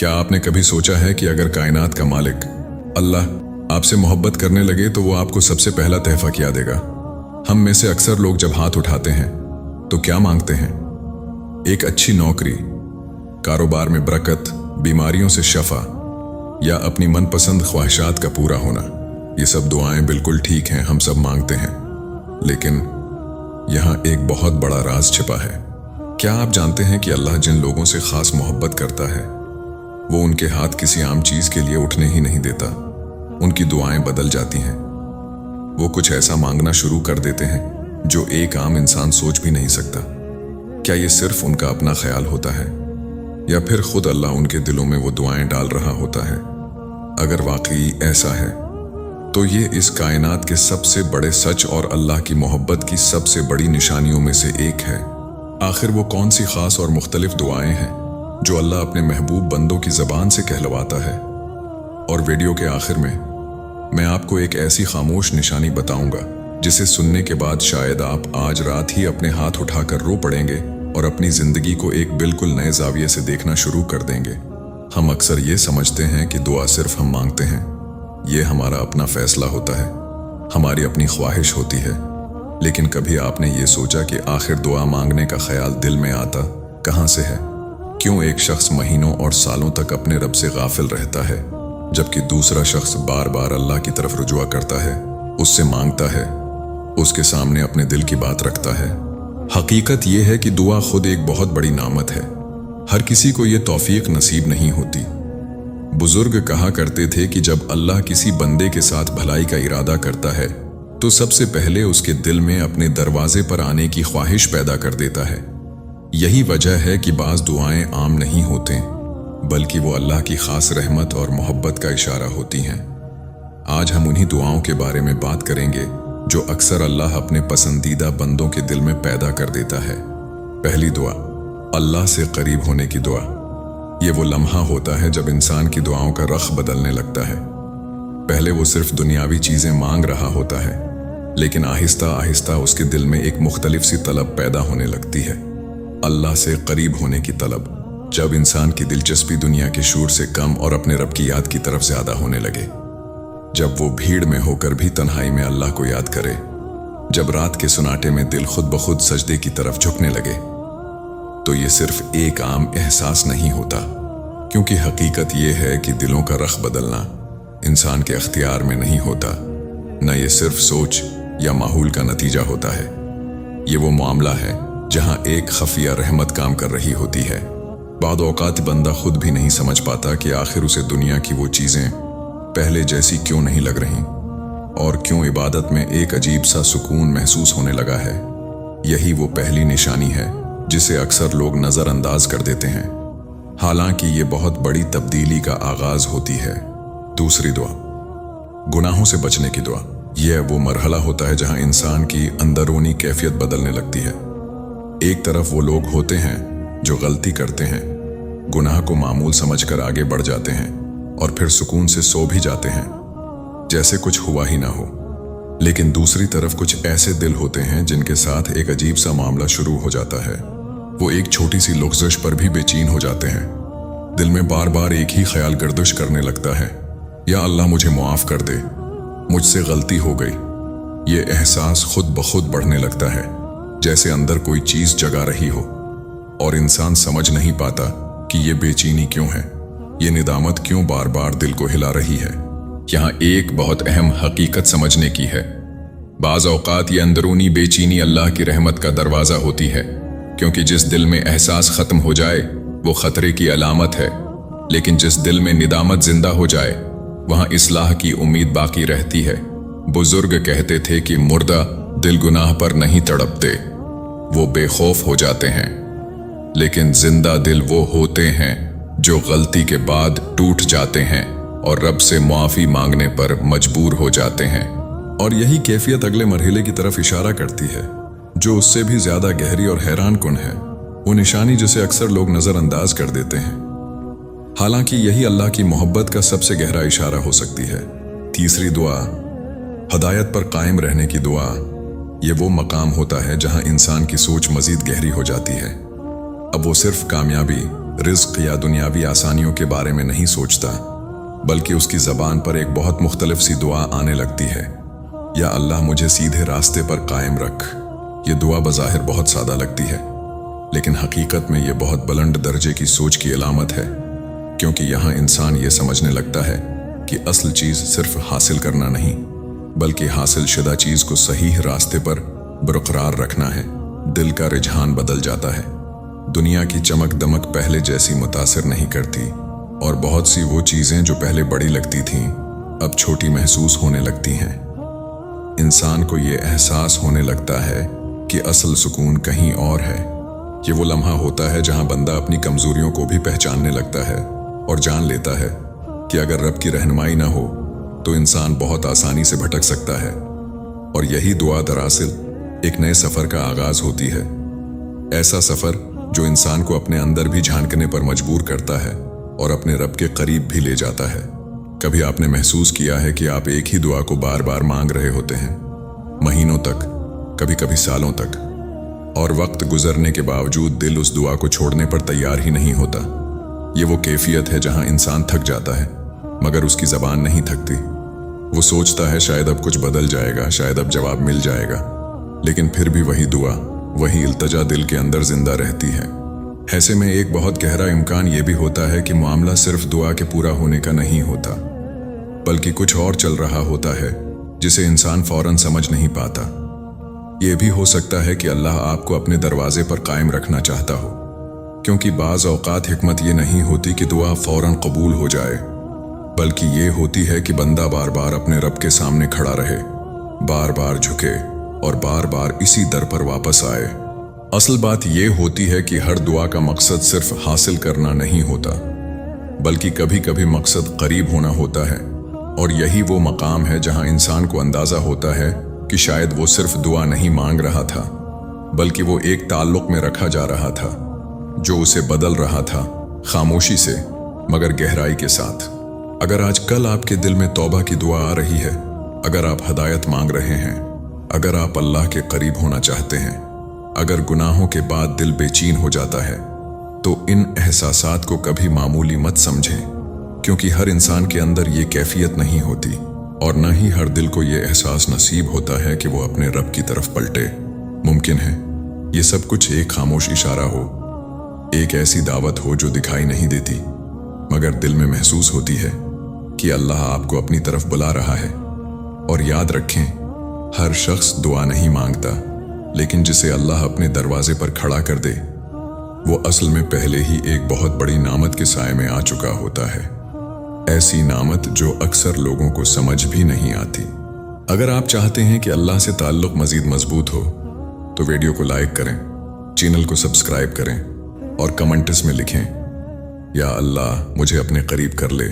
क्या आपने कभी सोचा है कि अगर कायनात का मालिक अल्लाह आपसे मोहब्बत करने लगे तो वो आपको सबसे पहला तोहफा क्या देगा? हम में से अक्सर लोग जब हाथ उठाते हैं तो क्या मांगते हैं? एक अच्छी नौकरी, कारोबार में बरकत, बीमारियों से शफा या अपनी मनपसंद ख्वाहिशात का पूरा होना। ये सब दुआएं बिल्कुल ठीक हैं, हम सब मांगते हैं, लेकिन यहाँ एक बहुत बड़ा राज छिपा है। क्या आप जानते हैं कि अल्लाह जिन लोगों से खास मोहब्बत करता है वो उनके हाथ किसी आम चीज के लिए उठने ही नहीं देता। उनकी दुआएं बदल जाती हैं। वो कुछ ऐसा मांगना शुरू कर देते हैं जो एक आम इंसान सोच भी नहीं सकता। क्या ये सिर्फ उनका अपना ख्याल होता है या फिर खुद अल्लाह उनके दिलों में वो दुआएं डाल रहा होता है? अगर वाकई ऐसा है तो ये इस कायनात के सबसे बड़े सच और अल्लाह की मोहब्बत की सबसे बड़ी निशानियों में से एक है। आखिर वो कौन सी खास और मुख्तलिफ दुआएं हैं जो अल्लाह अपने महबूब बंदों की ज़बान से कहलवाता है? और वीडियो के आखिर में मैं आपको एक ऐसी खामोश निशानी बताऊंगा जिसे सुनने के बाद शायद आप आज रात ही अपने हाथ उठाकर रो पड़ेंगे और अपनी जिंदगी को एक बिल्कुल नए जाविये से देखना शुरू कर देंगे। हम अक्सर ये समझते हैं कि दुआ सिर्फ हम मांगते हैं, ये हमारा अपना फैसला होता है, हमारी अपनी ख्वाहिश होती है। लेकिन कभी आपने ये सोचा कि आखिर दुआ मांगने का ख्याल दिल में आता कहाँ से है? क्यों एक शख्स महीनों और सालों तक अपने रब से गाफिल रहता है जबकि दूसरा शख्स बार बार अल्लाह की तरफ रुजुआ करता है, उससे मांगता है, उसके सामने अपने दिल की बात रखता है? हकीकत यह है कि दुआ खुद एक बहुत बड़ी नामत है। हर किसी को ये तौफीक नसीब नहीं होती। बुजुर्ग कहा करते थे कि जब अल्लाह किसी बंदे के साथ भलाई का इरादा करता है तो सबसे पहले उसके दिल में अपने दरवाजे पर आने की ख्वाहिश पैदा कर देता है। यही वजह है कि बाज़ दुआएं आम नहीं होते बल्कि वो अल्लाह की खास रहमत और मोहब्बत का इशारा होती हैं। आज हम उन्हीं दुआओं के बारे में बात करेंगे जो अक्सर अल्लाह अपने पसंदीदा बंदों के दिल में पैदा कर देता है। पहली दुआ, अल्लाह से करीब होने की दुआ। ये वो लम्हा होता है जब इंसान की दुआओं का रख बदलने लगता है। पहले वो सिर्फ दुनियावी चीजें मांग रहा होता है, लेकिन आहिस्ता आहिस्ता उसके दिल में एक मुख्तलिफ सी तलब पैदा होने लगती है, अल्लाह से करीब होने की तलब। जब इंसान की दिलचस्पी दुनिया के शूर से कम और अपने रब की याद की तरफ ज्यादा होने लगे, जब वो भीड़ में होकर भी तन्हाई में अल्लाह को याद करे, जब रात के सुनाटे में दिल खुद ब खुद सजदे की तरफ झुकने लगे, तो ये सिर्फ एक आम एहसास नहीं होता, क्योंकि हकीकत ये है कि दिलों का रख बदलना इंसान के अख्तियार में नहीं होता। न ये सिर्फ सोच या माहौल का नतीजा होता है, ये वो मामला है जहां एक खफिया रहमत काम कर रही होती है। बाद औकात बंदा खुद भी नहीं समझ पाता कि आखिर उसे दुनिया की वो चीजें पहले जैसी क्यों नहीं लग रही और क्यों इबादत में एक अजीब सा सुकून महसूस होने लगा है। यही वो पहली निशानी है जिसे अक्सर लोग नजरअंदाज कर देते हैं, हालांकि ये बहुत बड़ी तब्दीली का आगाज होती है। दूसरी दुआ, गुनाहों से बचने की दुआ। यह वो मरहला होता है जहां इंसान की अंदरूनी कैफियत बदलने लगती है। एक तरफ वो लोग होते हैं जो गलती करते हैं, गुनाह को मामूल समझकर आगे बढ़ जाते हैं और फिर सुकून से सो भी जाते हैं जैसे कुछ हुआ ही ना हो। लेकिन दूसरी तरफ कुछ ऐसे दिल होते हैं जिनके साथ एक अजीब सा मामला शुरू हो जाता है। वो एक छोटी सी लुग़्ज़िश पर भी बेचैन हो जाते हैं। दिल में बार बार एक ही ख्याल गर्दिश करने लगता है, या अल्लाह मुझे मुआफ़ कर दे, मुझसे गलती हो गई। ये एहसास खुद ब खुद बढ़ने लगता है, जैसे अंदर कोई चीज़ जगा रही हो, और इंसान समझ नहीं पाता कि ये बेचैनी क्यों है, ये निदामत क्यों बार बार दिल को हिला रही है। यहाँ एक बहुत अहम हकीकत समझने की है। बाज़ औक़ात ये अंदरूनी बेचैनी अल्लाह की रहमत का दरवाज़ा होती है, क्योंकि जिस दिल में एहसास ख़त्म हो जाए वो ख़तरे की अलामत है, लेकिन जिस दिल में निदामत जिंदा हो जाए वहाँ इस्लाह की उम्मीद बाकी रहती है। बुजुर्ग कहते थे कि मुर्दा दिल गुनाह पर नहीं तड़पते, वो बेखौफ हो जाते हैं, लेकिन जिंदा दिल वो होते हैं जो गलती के बाद टूट जाते हैं और रब से मुआफ़ी मांगने पर मजबूर हो जाते हैं। और यही कैफियत अगले मरहले की तरफ इशारा करती है, जो उससे भी ज्यादा गहरी और हैरान कुन है। वो निशानी जिसे अक्सर लोग नजरअंदाज कर देते हैं, हालांकि यही अल्लाह की मोहब्बत का सबसे गहरा इशारा हो सकती है। तीसरी दुआ, हदायत पर कायम रहने की दुआ। ये वो मकाम होता है जहां इंसान की सोच मजीद गहरी हो जाती है। अब वो सिर्फ कामयाबी रिज़्क़ या दुनियावी आसानियों के बारे में नहीं सोचता, बल्कि उसकी ज़बान पर एक बहुत मुख्तलिफ सी दुआ आने लगती है, या अल्लाह मुझे सीधे रास्ते पर कायम रख। ये दुआ बज़ाहिर बहुत सादा लगती है, लेकिन हकीकत में ये बहुत बुलंद दर्जे की सोच की अलामत है, क्योंकि यहाँ इंसान ये समझने लगता है कि असल चीज़ सिर्फ हासिल करना नहीं, बल्कि हासिल शुदा चीज़ को सही रास्ते पर बरकरार रखना है। दिल का रुझान बदल जाता है। दुनिया की चमक दमक पहले जैसी मुतासिर नहीं करती, और बहुत सी वो चीज़ें जो पहले बड़ी लगती थीं अब छोटी महसूस होने लगती हैं। इंसान को ये एहसास होने लगता है कि असल सुकून कहीं और है। ये वो लम्हा होता है जहां बंदा अपनी कमजोरियों को भी पहचानने लगता है और जान लेता है कि अगर रब की रहनुमाई ना हो तो इंसान बहुत आसानी से भटक सकता है। और यही दुआ दरअसल एक नए सफ़र का आगाज़ होती है, ऐसा सफ़र जो इंसान को अपने अंदर भी झांकने पर मजबूर करता है और अपने रब के करीब भी ले जाता है। कभी आपने महसूस किया है कि आप एक ही दुआ को बार बार मांग रहे होते हैं, महीनों तक, कभी कभी सालों तक, और वक्त गुजरने के बावजूद दिल उस दुआ को छोड़ने पर तैयार ही नहीं होता। ये वो कैफियत है जहां इंसान थक जाता है, मगर उसकी ज़बान नहीं थकती। वो सोचता है शायद अब कुछ बदल जाएगा, शायद अब जवाब मिल जाएगा, लेकिन फिर भी वही दुआ, वही इल्तजा दिल के अंदर जिंदा रहती है। ऐसे में एक बहुत गहरा इम्कान ये भी होता है कि मामला सिर्फ दुआ के पूरा होने का नहीं होता, बल्कि कुछ और चल रहा होता है जिसे इंसान फौरन समझ नहीं पाता। ये भी हो सकता है कि अल्लाह आपको अपने दरवाजे पर कायम रखना चाहता हो, क्योंकि बाज़ औक़ात हिकमत ये नहीं होती कि दुआ फौरन कबूल हो जाए, बल्कि ये होती है कि बंदा बार बार अपने रब के सामने खड़ा रहे, बार बार झुके और बार बार इसी दर पर वापस आए। असल बात यह होती है कि हर दुआ का मकसद सिर्फ हासिल करना नहीं होता, बल्कि कभी कभी मकसद करीब होना होता है। और यही वो मकाम है जहां इंसान को अंदाजा होता है कि शायद वो सिर्फ दुआ नहीं मांग रहा था, बल्कि वो एक ताल्लुक में रखा जा रहा था जो उसे बदल रहा था, खामोशी से मगर गहराई के साथ। अगर आज कल आपके दिल में तौबा की दुआ आ रही है, अगर आप हदायत मांग रहे हैं, अगर आप अल्लाह के करीब होना चाहते हैं, अगर गुनाहों के बाद दिल बेचैन हो जाता है, तो इन एहसासात को कभी मामूली मत समझें, क्योंकि हर इंसान के अंदर ये कैफियत नहीं होती, और न ही हर दिल को ये एहसास नसीब होता है कि वो अपने रब की तरफ पलटे। मुमकिन है ये सब कुछ एक खामोश इशारा हो, एक ऐसी दावत हो जो दिखाई नहीं देती, मगर दिल में महसूस होती है कि अल्लाह आपको अपनी तरफ बुला रहा है। और याद रखें, हर शख्स दुआ नहीं मांगता, लेकिन जिसे अल्लाह अपने दरवाजे पर खड़ा कर दे, वो असल में पहले ही एक बहुत बड़ी नामत के साए में आ चुका होता है। ऐसी नामत जो अक्सर लोगों को समझ भी नहीं आती। अगर आप चाहते हैं कि अल्लाह से ताल्लुक मजीद मजबूत हो, तो वीडियो को लाइक करें, चैनल को सब्सक्राइब करें और कमेंट्स में लिखें, या अल्लाह मुझे अपने करीब कर ले।